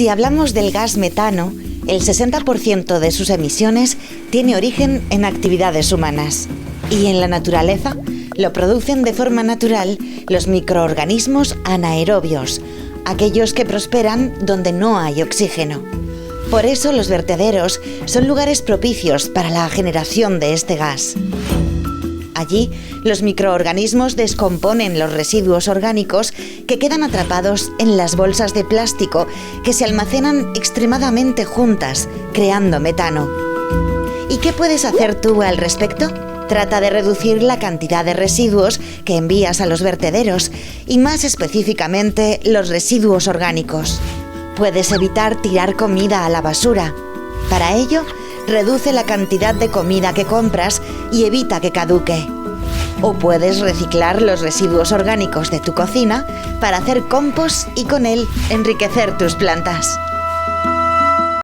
Si hablamos del gas metano, el 60% de sus emisiones tiene origen en actividades humanas. Y en la naturaleza lo producen de forma natural los microorganismos anaerobios, aquellos que prosperan donde no hay oxígeno. Por eso los vertederos son lugares propicios para la generación de este gas. Allí, los microorganismos descomponen los residuos orgánicos que quedan atrapados en las bolsas de plástico que se almacenan extremadamente juntas, creando metano. ¿Y qué puedes hacer tú al respecto? Trata de reducir la cantidad de residuos que envías a los vertederos y más específicamente los residuos orgánicos. Puedes evitar tirar comida a la basura. Para ello, reduce la cantidad de comida que compras y evita que caduque. O puedes reciclar los residuos orgánicos de tu cocina para hacer compost y con él enriquecer tus plantas.